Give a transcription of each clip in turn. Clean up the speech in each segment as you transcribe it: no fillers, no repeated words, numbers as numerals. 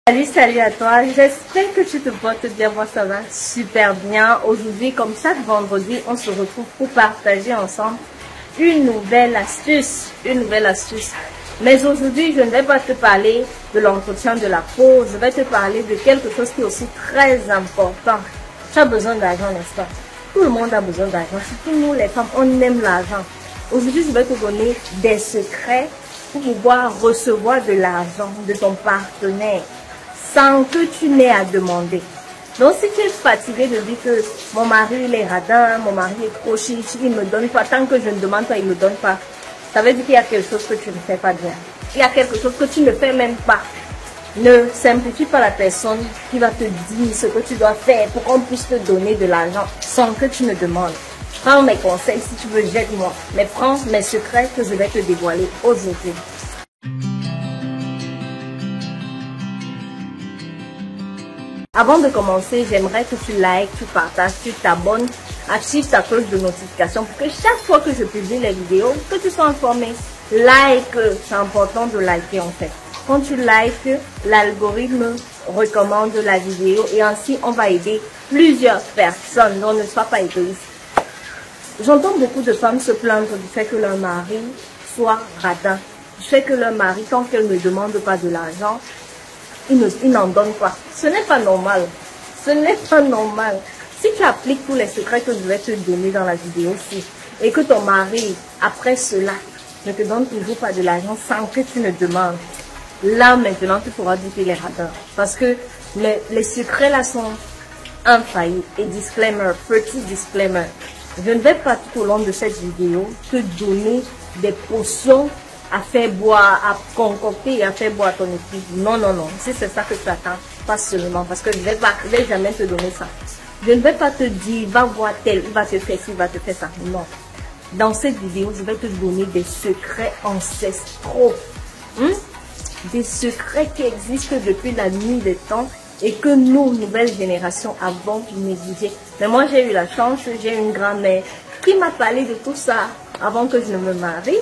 Salut à toi, j'espère que tu te portes bien, moi ça va super bien. Aujourd'hui, comme chaque vendredi, on se retrouve pour partager ensemble une nouvelle astuce. Mais aujourd'hui, je ne vais pas te parler de l'entretien de la peau, je vais te parler de quelque chose qui est aussi très important. Tu as besoin d'argent, n'est-ce pas? Tout le monde a besoin d'argent, surtout nous les femmes, on aime l'argent. Aujourd'hui, je vais te donner des secrets pour pouvoir recevoir de l'argent de ton partenaire sans que tu n'aies à demander. Donc, si tu es fatigué de dire que mon mari il est radin, mon mari est trop chiche, il ne me donne pas, tant que je ne demande pas, il ne me donne pas, ça veut dire qu'il y a quelque chose que tu ne fais pas bien. Il y a quelque chose que tu ne fais même pas. Ne simplifie pas la personne qui va te dire ce que tu dois faire pour qu'on puisse te donner de l'argent sans que tu ne demandes. Prends mes conseils, si tu veux, jette-moi. Mais prends mes secrets que je vais te dévoiler aujourd'hui. Avant de commencer, j'aimerais que tu likes, tu partages, tu t'abonnes, active ta cloche de notification pour que chaque fois que je publie les vidéos, que tu sois informé. Like, c'est important de liker en fait. Quand tu likes, l'algorithme recommande la vidéo et ainsi on va aider plusieurs personnes. Donc ne sois pas égoïste. J'entends beaucoup de femmes se plaindre du fait que leur mari soit radin, du fait que leur mari, tant qu'elle ne demande pas de l'argent, il n'en donne pas. Ce n'est pas normal. Ce n'est pas normal. Si tu appliques tous les secrets que je vais te donner dans la vidéo-ci et que ton mari, après cela, ne te donne toujours pas de l'argent sans que tu ne demandes, là maintenant tu pourras dire qu'il est radin. Parce que les secrets là sont infaillibles. Et disclaimer, petit disclaimer. Je ne vais pas tout au long de cette vidéo te donner des potions à faire boire, à concocter et à faire boire à ton époux. Non, non, non. Si c'est ça que tu attends, pas seulement. Parce que je ne vais jamais te donner ça. Je ne vais pas te dire, va voir tel, il va te faire ci, il va te faire ça. Non. Dans cette vidéo, je vais te donner des secrets ancestraux. Des secrets qui existent depuis la nuit des temps et que nous, nouvelles générations, avons négligé. Mais moi, j'ai eu la chance, j'ai une grand-mère qui m'a parlé de tout ça avant que je ne me marie.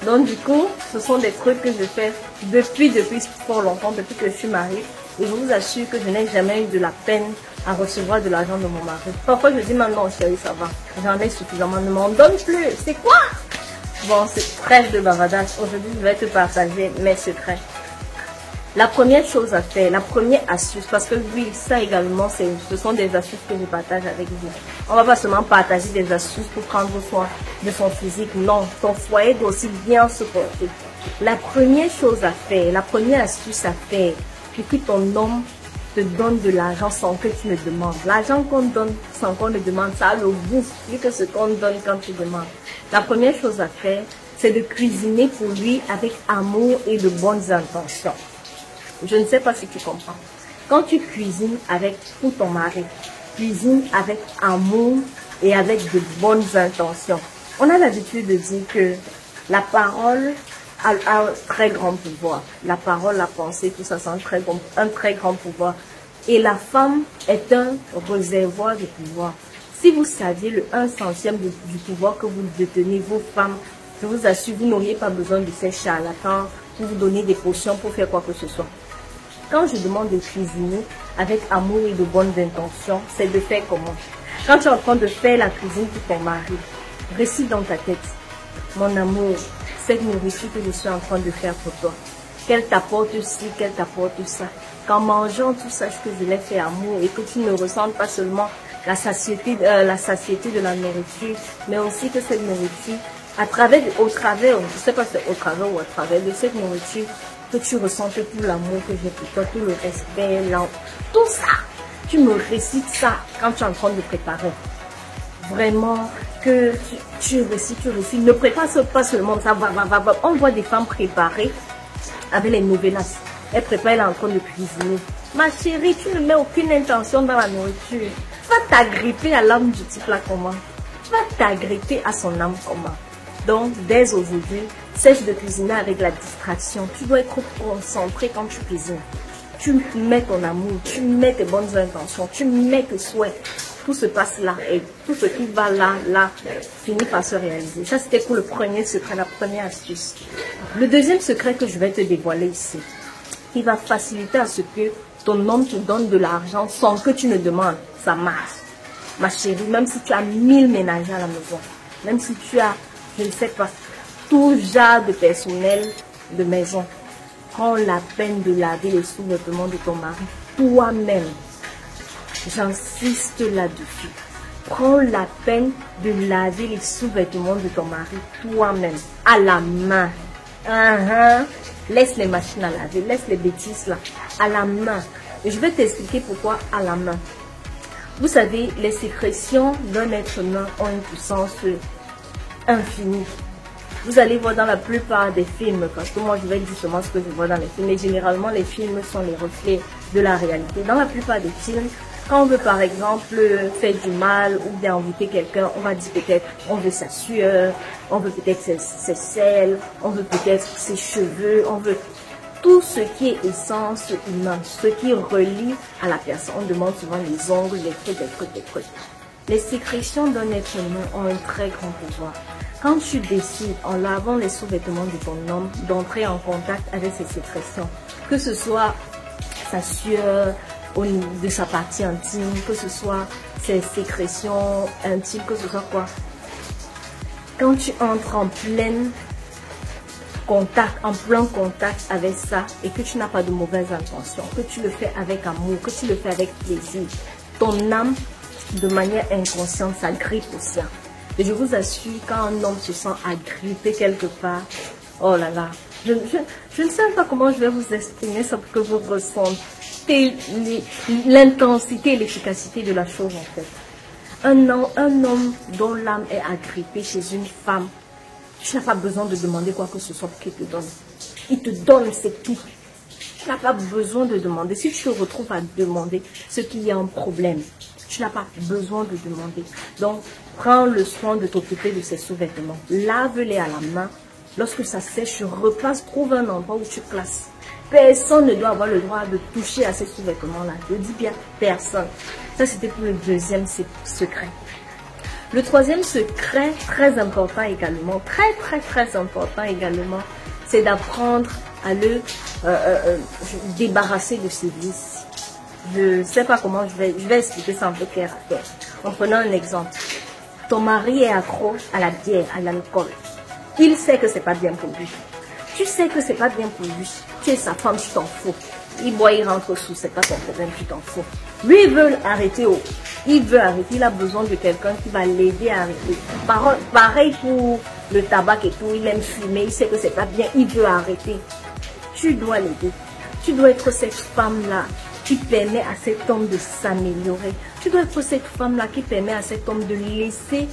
Donc du coup, ce sont des trucs que je fais depuis fort longtemps, depuis que je suis mariée. Et je vous assure que je n'ai jamais eu de la peine à recevoir de l'argent de mon mari. Parfois je dis maintenant, chérie, ça va. J'en ai suffisamment, ne m'en donne plus. C'est quoi? Bon, c'est trêve de bavardage. Aujourd'hui, je vais te partager mes secrets. La première chose à faire, la première astuce, parce que oui, ça également, ce sont des astuces que je partage avec vous. On va pas seulement partager des astuces pour prendre soin de son physique. Non, ton foyer doit aussi bien se porter. La première chose à faire, la première astuce à faire, pour que ton homme te donne de l'argent sans que tu ne demandes. L'argent qu'on donne sans qu'on ne demande, ça a le goût plus que ce qu'on donne quand tu demandes. La première chose à faire, c'est de cuisiner pour lui avec amour et de bonnes intentions. Je ne sais pas si tu comprends. Quand tu cuisines pour ton mari, cuisine avec amour et avec de bonnes intentions. On a l'habitude de dire que la parole a un très grand pouvoir. La parole, la pensée, tout ça, c'est un très grand pouvoir. Et la femme est un réservoir de pouvoir. Si vous saviez le 1/100 du pouvoir que vous détenez, vos femmes, je vous assure, vous n'auriez pas besoin de ces charlatans pour vous donner des potions pour faire quoi que ce soit. Quand je demande de cuisiner avec amour et de bonnes intentions, c'est de faire comment? Quand tu es en train de faire la cuisine pour ton mari, récite dans ta tête, mon amour, cette nourriture que je suis en train de faire pour toi, qu'elle t'apporte ci, qu'elle t'apporte ça. Qu'en mangeant tout ça, que je l'ai fait amour et que tu ne ressentes pas seulement la satiété de la nourriture, mais aussi que cette nourriture, au travers, je ne sais pas si c'est au travers ou à travers de cette nourriture, que tu ressentes tout l'amour que j'ai pour toi, tout le respect, tout ça. Tu me récites ça quand tu es en train de préparer. Vraiment, que tu récites. Ne prépare pas seulement ça, va. On voit des femmes préparer avec les novelas. Elle prépare, elle est en train de cuisiner. Ma chérie, tu ne mets aucune intention dans la nourriture. Tu vas t'agripper à l'âme du type là comment? Tu vas t'agripper à son âme comment? Donc, dès aujourd'hui, cesse de cuisiner avec la distraction. Tu dois être concentré quand tu cuisines. Tu mets ton amour, tu mets tes bonnes intentions, tu mets tes souhaits. Tout se passe là et tout ce qui va là, finit par se réaliser. Ça, c'était pour le premier secret, la première astuce. Le deuxième secret que je vais te dévoiler ici, qui va faciliter à ce que ton homme te donne de l'argent sans que tu ne demandes. Ça marche. Ma chérie, même si tu as 1000 ménagers à la maison, même si tu as, je ne sais pas, tout genre de personnel de maison, prends la peine de laver les sous-vêtements de ton mari toi-même. J'insiste là-dessus. Prends la peine de laver les sous-vêtements de ton mari toi-même, à la main. Laisse les machines à laver, laisse les bêtises là, à la main. Et je vais t'expliquer pourquoi à la main. Vous savez, les sécrétions d'un être humain ont une puissance infinie. Vous allez voir dans la plupart des films, parce que moi je vais dire seulement ce que je vois dans les films, et généralement les films sont les reflets de la réalité. Dans la plupart des films, quand on veut par exemple faire du mal ou bien envoûter quelqu'un, on va dire peut-être on veut sa sueur, on veut peut-être ses selles, on veut peut-être ses cheveux, on veut tout ce qui est essence humaine, ce qui relie à la personne. On demande souvent les ongles, les trucs. Les sécrétions d'un être humain ont un très grand pouvoir. Quand tu décides, en lavant les sous-vêtements de ton homme, d'entrer en contact avec ses sécrétions, que ce soit sa sueur, de sa partie intime, que ce soit ses sécrétions intimes, que ce soit quoi. Quand tu entres en plein contact avec ça et que tu n'as pas de mauvaises intentions, que tu le fais avec amour, que tu le fais avec plaisir, ton âme, de manière inconsciente, s'agrippe au sien. Et je vous assure, quand un homme se sent agrippé quelque part, oh là là, je ne sais pas comment je vais vous exprimer ça pour que vous ressentez l'intensité et l'efficacité de la chose en fait. Un homme dont l'âme est agrippée chez une femme, tu n'as pas besoin de demander quoi que ce soit pour qu'il te donne. Il te donne, c'est tout. Tu n'as pas besoin de demander. Si tu te retrouves à demander, c'est qu'il y a un problème. Tu n'as pas besoin de demander. Donc, prends le soin de t'occuper de ces sous-vêtements. Lave-les à la main. Lorsque ça sèche, repasse, trouve un endroit où tu classes. Personne ne doit avoir le droit de toucher à ces sous-vêtements-là. Je dis bien personne. Ça, c'était pour le deuxième secret. Le troisième secret, très important également, très important également, c'est d'apprendre à le débarrasser de ses vices. Je ne sais pas comment je vais expliquer ça un peu clair. En prenant un exemple. Ton mari est accro à la bière, à l'alcool. Il sait que c'est pas bien pour lui. Tu sais que c'est pas bien pour lui. Tu es sa femme, tu t'en fous. Il boit, il rentre sous, c'est pas ton problème, tu t'en fous. Lui, il veut arrêter. Il veut arrêter, il a besoin de quelqu'un qui va l'aider à arrêter. Pareil pour le tabac et tout, il aime fumer, il sait que c'est pas bien, il veut arrêter. Tu dois l'aider. Tu dois être cette femme-là qui permet à cet homme de s'améliorer. Tu dois être cette femme-là qui permet à cet homme de laisser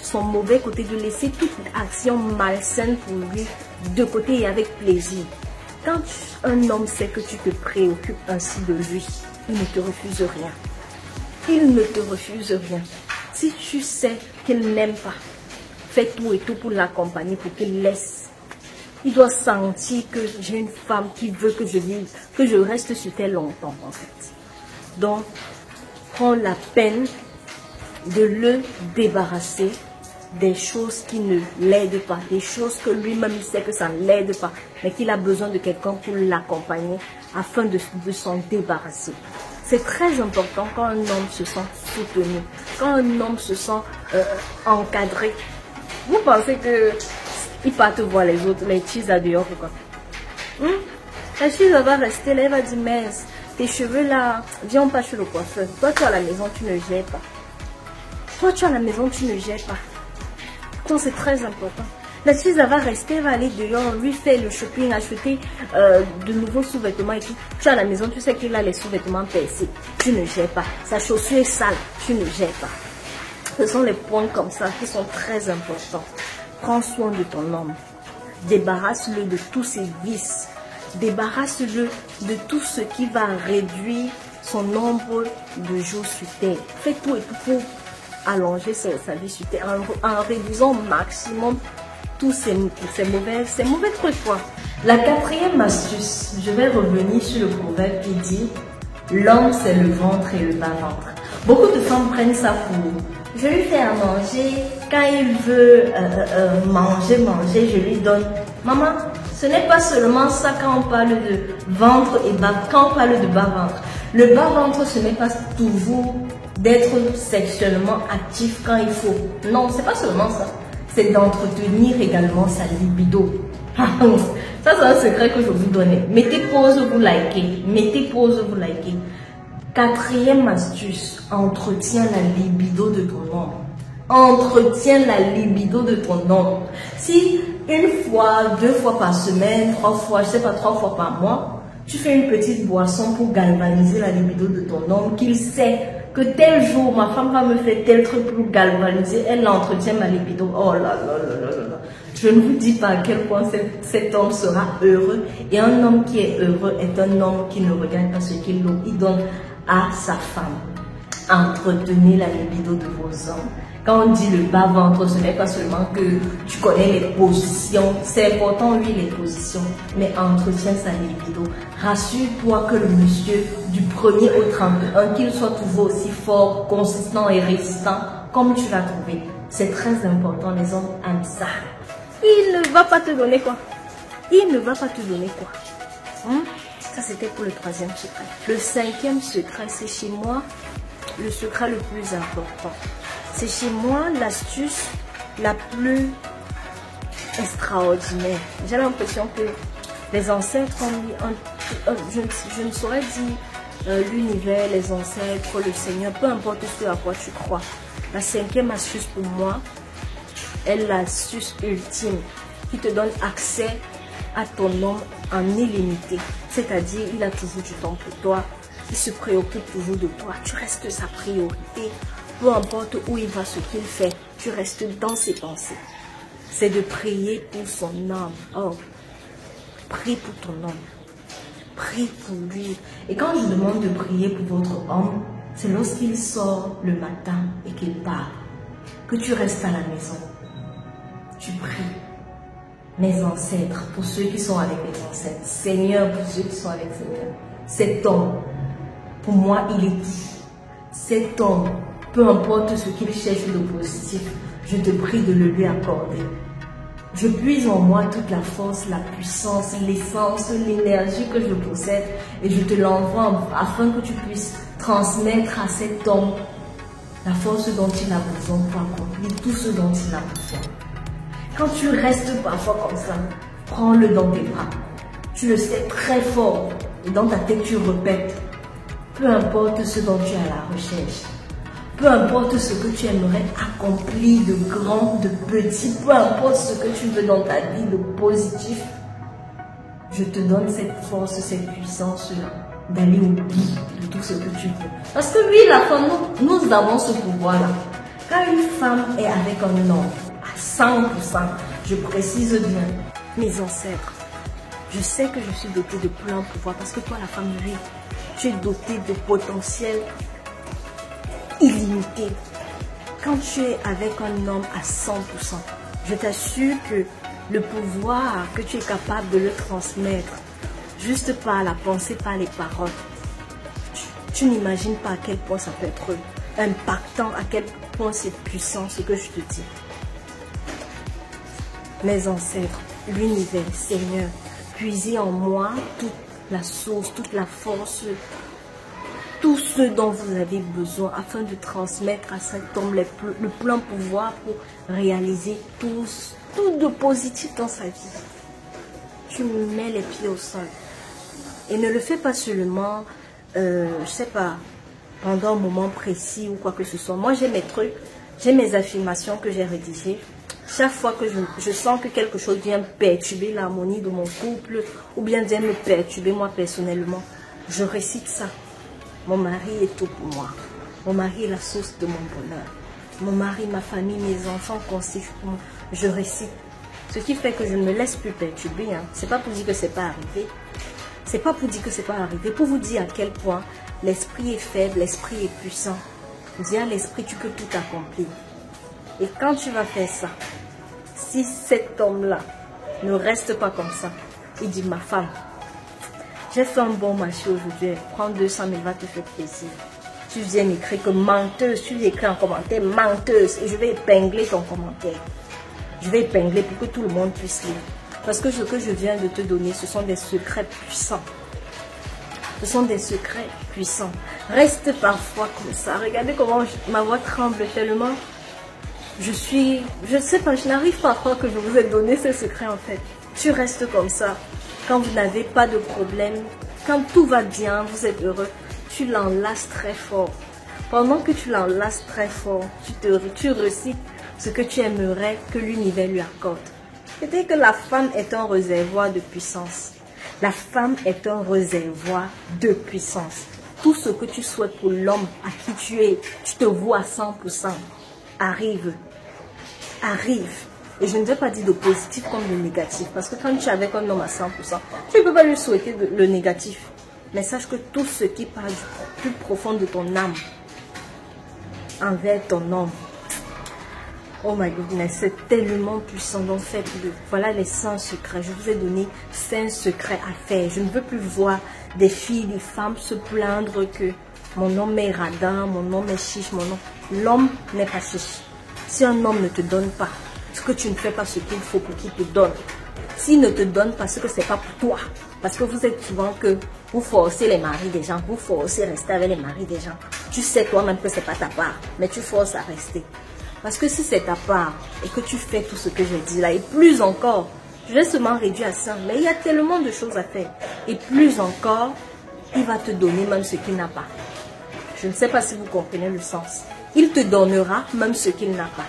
son mauvais côté, de laisser toute action malsaine pour lui de côté et avec plaisir. Quand un homme sait que tu te préoccupes ainsi de lui, il ne te refuse rien. Il ne te refuse rien. Si tu sais qu'il n'aime pas, fais tout et tout pour l'accompagner, pour qu'il laisse. Il doit sentir que j'ai une femme qui veut que je vive, que je reste sur terre longtemps en fait. Donc, prends la peine de le débarrasser des choses qui ne l'aident pas, des choses que lui-même sait que ça ne l'aide pas, mais qu'il a besoin de quelqu'un pour l'accompagner afin de s'en débarrasser. C'est très important quand un homme se sent soutenu, quand un homme se sent encadré. Vous pensez que il part te voir les autres, les cheese à dehors ou quoi? La cheese va rester là, elle va dire, mais tes cheveux là, viens on passe chez le coiffeur. Toi tu es à la maison, tu ne gères pas. Toi tu es à la maison, tu ne gères pas. Donc c'est très important. La cheese va rester, elle va aller dehors, lui faire le shopping, acheter de nouveaux sous-vêtements et tout. Tu es à la maison, tu sais qu'il a les sous-vêtements percés. Tu ne gères pas. Sa chaussure est sale, tu ne gères pas. Ce sont les points comme ça qui sont très importants. Prends soin de ton homme. Débarrasse-le de tous ses vices. Débarrasse-le de tout ce qui va réduire son nombre de jours sur terre. Fais tout et tout pour allonger sa vie sur terre en réduisant au maximum tous ces mauvais trucs quoi. La quatrième astuce, je vais revenir sur le proverbe qui dit l'homme c'est le ventre et le bas-ventre. Beaucoup de femmes prennent ça pour je lui fais à manger, quand il veut manger, je lui donne. Maman, Ce n'est pas seulement ça quand on parle de ventre et bas, quand on parle de bas-ventre. Le bas-ventre, ce n'est pas toujours d'être sexuellement actif quand il faut. Non, c'est pas seulement ça. C'est d'entretenir également sa libido. Ça, c'est un secret que je vous donne. Mettez pause, vous likez. Mettez pause, vous likez. Quatrième astuce, entretiens la libido de ton homme. Entretiens la libido de ton homme. Si une fois, 2 fois par semaine, 3 fois, je sais pas, 3 fois par mois, tu fais une petite boisson pour galvaniser la libido de ton homme, qu'il sait que tel jour, ma femme va me faire tel truc pour galvaniser, elle entretient ma libido. Oh là là là là là. Je ne vous dis pas à quel point cet homme sera heureux. Et un homme qui est heureux est un homme qui ne regarde pas ce qu'il donne à sa femme. Entretenez la libido de vos hommes. Quand on dit le bas-ventre, ce n'est pas seulement que tu connais les positions. C'est important, oui, les positions. Mais entretiens sa libido. Rassure-toi que le monsieur, du 1er au 31, qu'il soit toujours aussi fort, consistant et résistant, comme tu l'as trouvé. C'est très important, les hommes aiment ça. Il ne va pas te donner quoi? Il ne va pas te donner quoi? Ça, c'était pour le 3e secret. Le 5e secret, c'est chez moi le secret le plus important. C'est chez moi l'astuce la plus extraordinaire. J'ai l'impression que les ancêtres ont mis, je ne saurais dire l'univers, les ancêtres, le Seigneur, peu importe ce à quoi tu crois. La 5e astuce pour moi est l'astuce ultime qui te donne accès à ton homme en illimité. C'est-à-dire, il a toujours du temps pour toi, il se préoccupe toujours de toi, tu restes sa priorité. Peu importe où il va, ce qu'il fait, tu restes dans ses pensées. C'est de prier pour son âme. Oh, prie pour ton homme. Prie pour lui. Et quand je demande de prier pour votre homme, c'est lorsqu'il sort le matin et qu'il part. Que tu restes à la maison. Tu pries. Mes ancêtres, pour ceux qui sont avec mes ancêtres. Seigneur, pour ceux qui sont avec Seigneur. Cet homme, pour moi, il est dit. Cet homme, peu importe ce qu'il cherche de positif, je te prie de le lui accorder. Je puise en moi toute la force, la puissance, l'essence, l'énergie que je possède et je te l'envoie afin que tu puisses transmettre à cet homme la force dont il a besoin pour accomplir tout ce dont il a besoin. Quand tu restes parfois comme ça, prends-le dans tes bras. Tu le sais très fort et dans ta tête tu répètes. Peu importe ce dont tu es à la recherche, peu importe ce que tu aimerais accomplir de grand, de petit, peu importe ce que tu veux dans ta vie de positif, je te donne cette force, cette puissance-là d'aller au bout de tout ce que tu veux. Parce que oui, la femme, nous avons ce pouvoir-là. Quand une femme est avec un homme à 100%, je précise bien, mes ancêtres, je sais que je suis dotée de plein pouvoir parce que toi, la femme, oui, tu es dotée de potentiel illimité. Quand tu es avec un homme à 100%, je t'assure que le pouvoir que tu es capable de le transmettre, juste par la pensée, par les paroles, tu n'imagines pas à quel point ça peut être impactant, à quel point c'est puissant ce que je te dis. Mes ancêtres, l'univers, Seigneur, puisez en moi toute la source, toute la force, tout ce dont vous avez besoin afin de transmettre à cet homme le plein pouvoir pour réaliser tout de positif dans sa vie. Tu mets les pieds au sol. Et ne le fais pas seulement, je sais pas, pendant un moment précis ou quoi que ce soit. Moi, j'ai mes trucs, j'ai mes affirmations que j'ai rédigées. Chaque fois que je sens que quelque chose vient perturber l'harmonie de mon couple ou bien vient me perturber moi personnellement, je récite ça. Mon mari est tout pour moi. Mon mari est la source de mon bonheur. Mon mari, ma famille, mes enfants constituent pour moi. Je récite. Ce qui fait que je ne me laisse plus perturber. Hein. C'est pas pour dire que c'est pas arrivé. C'est pas pour dire que c'est pas arrivé. Pour vous dire à quel point l'esprit est faible, l'esprit est puissant. Dis à l'esprit, tu peux tout accomplir. Et quand tu vas faire ça, si cet homme-là ne reste pas comme ça, il dit, ma femme, j'ai fait un bon marché aujourd'hui, prends 200 000, va te faire plaisir. Tu viens m'écrire que menteuse, tu écris en commentaire, menteuse, et je vais épingler ton commentaire. Je vais épingler pour que tout le monde puisse lire. Parce que ce que je viens de te donner, ce sont des secrets puissants. Ce sont des secrets puissants. Reste parfois comme ça. Regardez comment ma voix tremble tellement. Je sais pas, je n'arrive pas à croire que je vous ai donné ces secrets en fait. Tu restes comme ça. Quand vous n'avez pas de problème, quand tout va bien, vous êtes heureux, tu l'enlaces très fort. Pendant que tu l'enlaces très fort, tu récites ce que tu aimerais que l'univers lui accorde. C'est-à-dire que la femme est un réservoir de puissance. La femme est un réservoir de puissance. Tout ce que tu souhaites pour l'homme à qui tu es, tu te vois à 100%. Arrive. Et je ne vais pas dire de positif comme de négatif. Parce que quand tu es avec un homme à 100%, tu ne peux pas lui souhaiter le négatif. Mais sache que tout ce qui part du plus profond de ton âme envers ton homme, oh my goodness, c'est tellement puissant. Donc faites-le. Voilà les 100 secrets. Je vous ai donné 5 secrets à faire. Je ne veux plus voir des filles, des femmes se plaindre que mon homme est radin, mon homme est chiche, mon homme. L'homme n'est pas chiche. Si un homme ne te donne pas, ce que tu ne fais pas ce qu'il faut pour qu'il te donne. S'il ne te donne pas ce que c'est pas pour toi. Parce que vous êtes souvent que vous forcez les maris des gens, vous forcez à rester avec les maris des gens. Tu sais toi-même que c'est pas ta part, mais tu forces à rester. Parce que si c'est ta part et que tu fais tout ce que j'ai dit là, et plus encore, je vais seulement réduire à ça, mais il y a tellement de choses à faire. Et plus encore, il va te donner même ce qu'il n'a pas. Je ne sais pas si vous comprenez le sens. Il te donnera même ce qu'il n'a pas.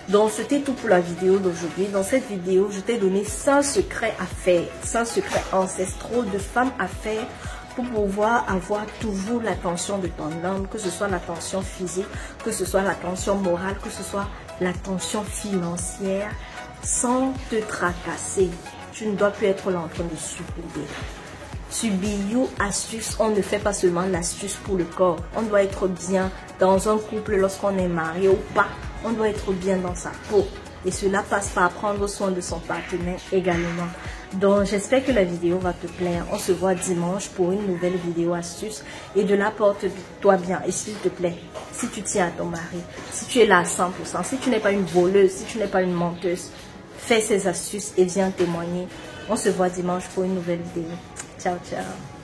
Donc, c'était tout pour la vidéo d'aujourd'hui. Dans cette vidéo, je t'ai donné 100 secrets à faire, 100 secrets ancestraux de femmes à faire pour pouvoir avoir toujours l'attention de ton homme, que ce soit l'attention physique, que ce soit l'attention morale, que ce soit l'attention financière, sans te tracasser. Tu ne dois plus être là en train de subir. Subiyu astuce, on ne fait pas seulement l'astuce pour le corps. On doit être bien dans un couple lorsqu'on est marié ou pas. On doit être bien dans sa peau. Et cela passe par prendre soin de son partenaire également. Donc j'espère que la vidéo va te plaire. On se voit dimanche pour une nouvelle vidéo astuce. Et de là, porte-toi bien. Et s'il te plaît, si tu tiens à ton mari, si tu es là à 100%, si tu n'es pas une voleuse, si tu n'es pas une menteuse, fais ces astuces et viens témoigner. On se voit dimanche pour une nouvelle vidéo. Ciao, ciao.